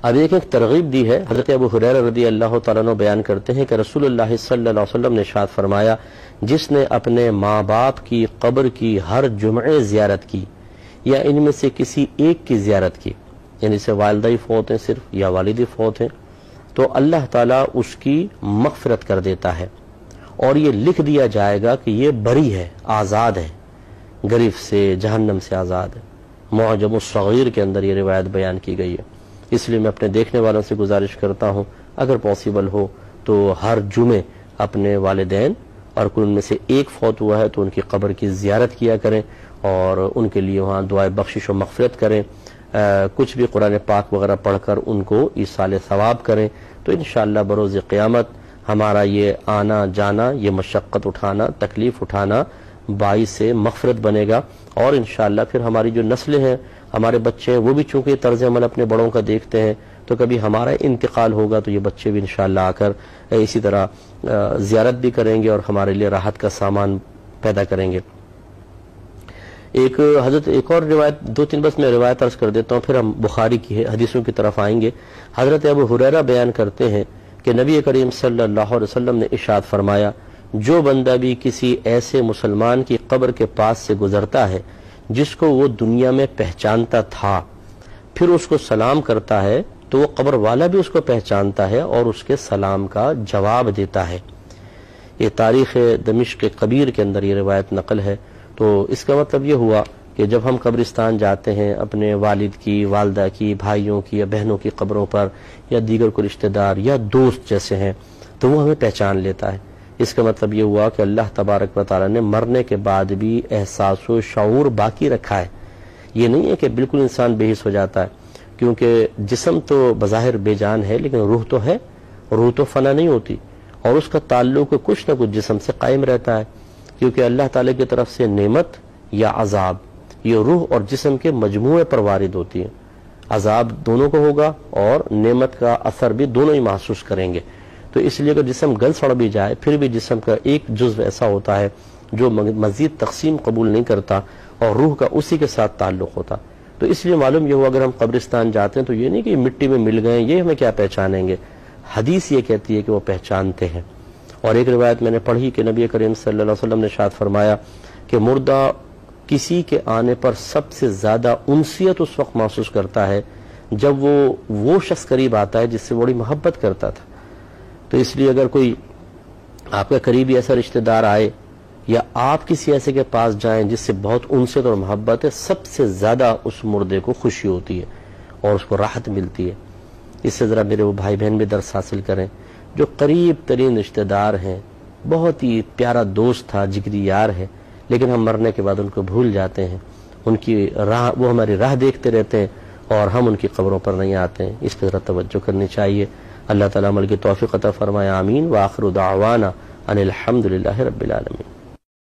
اب ایک ترغیب دی ہے، حضرت ابو ہریرہ رضی اللہ تعالیٰ عنہ بیان کرتے ہیں کہ رسول اللہ صلی اللہ علیہ وسلم نے ارشاد فرمایا، جس نے اپنے ماں باپ کی قبر کی ہر جمعے زیارت کی یا ان میں سے کسی ایک کی زیارت کی، یعنی سے والدہ ہی فوت ہیں صرف یا والدی فوت ہیں، تو اللہ تعالیٰ اس کی مغفرت کر دیتا ہے اور یہ لکھ دیا جائے گا کہ یہ بری ہے، آزاد ہے، گرفت سے، جہنم سے آزاد ہے۔ معجم الصغیر کے اندر یہ روایت بیان کی گئی ہے۔ اس لیے میں اپنے دیکھنے والوں سے گزارش کرتا ہوں اگر پاسبل ہو تو ہر جمعے اپنے والدین اور ان میں سے ایک فوت ہوا ہے تو ان کی قبر کی زیارت کیا کریں اور ان کے لیے وہاں دعائے بخشش و مغفرت کریں، کچھ بھی قرآن پاک وغیرہ پڑھ کر ان کو ایصال ثواب کریں، تو انشاءاللہ بروز قیامت ہمارا یہ آنا جانا، یہ مشقت اٹھانا، تکلیف اٹھانا باعث مغفرت بنے گا، اور انشاءاللہ پھر ہماری جو نسلیں ہیں، ہمارے بچے ہیں، وہ بھی چونکہ طرز عمل اپنے بڑوں کا دیکھتے ہیں، تو کبھی ہمارا انتقال ہوگا تو یہ بچے بھی انشاءاللہ آ کر اسی طرح زیارت بھی کریں گے اور ہمارے لیے راحت کا سامان پیدا کریں گے۔ ایک اور روایت، دو تین بس میں روایت عرض کر دیتا ہوں، پھر ہم بخاری کی حدیثوں کی طرف آئیں گے۔ حضرت ابو ہریرہ بیان کرتے ہیں کہ نبی کریم صلی اللہ علیہ وسلم نے ارشاد فرمایا، جو بندہ بھی کسی ایسے مسلمان کی قبر کے پاس سے گزرتا ہے جس کو وہ دنیا میں پہچانتا تھا، پھر اس کو سلام کرتا ہے تو وہ قبر والا بھی اس کو پہچانتا ہے اور اس کے سلام کا جواب دیتا ہے۔ یہ تاریخ دمشق کبیر کے اندر یہ روایت نقل ہے۔ تو اس کا مطلب یہ ہوا کہ جب ہم قبرستان جاتے ہیں اپنے والد کی، والدہ کی، بھائیوں کی یا بہنوں کی قبروں پر، یا دیگر کوئی رشتہ دار یا دوست جیسے ہیں، تو وہ ہمیں پہچان لیتا ہے۔ اس کا مطلب یہ ہوا کہ اللہ تبارک و تعالیٰ نے مرنے کے بعد بھی احساس و شعور باقی رکھا ہے۔ یہ نہیں ہے کہ بالکل انسان بے حس ہو جاتا ہے، کیونکہ جسم تو بظاہر بے جان ہے لیکن روح تو ہے، روح تو فنا نہیں ہوتی، اور اس کا تعلق کچھ نہ کچھ جسم سے قائم رہتا ہے، کیونکہ اللہ تعالیٰ کی طرف سے نعمت یا عذاب یہ روح اور جسم کے مجموعے پر وارد ہوتی ہے۔ عذاب دونوں کو ہوگا اور نعمت کا اثر بھی دونوں ہی محسوس کریں گے۔ تو اس لیے اگر جسم گل سڑ بھی جائے پھر بھی جسم کا ایک جزو ایسا ہوتا ہے جو مزید تقسیم قبول نہیں کرتا اور روح کا اسی کے ساتھ تعلق ہوتا۔ تو اس لیے معلوم یہ ہوا اگر ہم قبرستان جاتے ہیں تو یہ نہیں کہ مٹی میں مل گئے یہ ہمیں کیا پہچانیں گے، حدیث یہ کہتی ہے کہ وہ پہچانتے ہیں۔ اور ایک روایت میں نے پڑھی کہ نبی کریم صلی اللہ علیہ وسلم نے ارشاد فرمایا کہ مردہ کسی کے آنے پر سب سے زیادہ انسیت اس وقت محسوس کرتا ہے جب وہ شخص قریب آتا ہے جس سے بڑی محبت کرتا تھا۔ تو اس لیے اگر کوئی آپ کا قریبی ایسا رشتہ دار آئے یا آپ کسی ایسے کے پاس جائیں جس سے بہت انست اور محبت ہے، سب سے زیادہ اس مردے کو خوشی ہوتی ہے اور اس کو راحت ملتی ہے۔ اس سے ذرا میرے وہ بھائی بہن بھی درس حاصل کریں جو قریب ترین رشتہ دار ہیں، بہت ہی پیارا دوست تھا، جگری یار ہے، لیکن ہم مرنے کے بعد ان کو بھول جاتے ہیں، ان کی راہ، وہ ہماری راہ دیکھتے رہتے ہیں اور ہم ان کی قبروں پر نہیں آتے ہیں۔ اس پہ ذرا توجہ کرنی چاہیے۔ اللہ تعالیٰ عمل کی توفیق عطا فرمائے، آمین۔ وآخر دعوانا ان الحمد للہ رب العالمین۔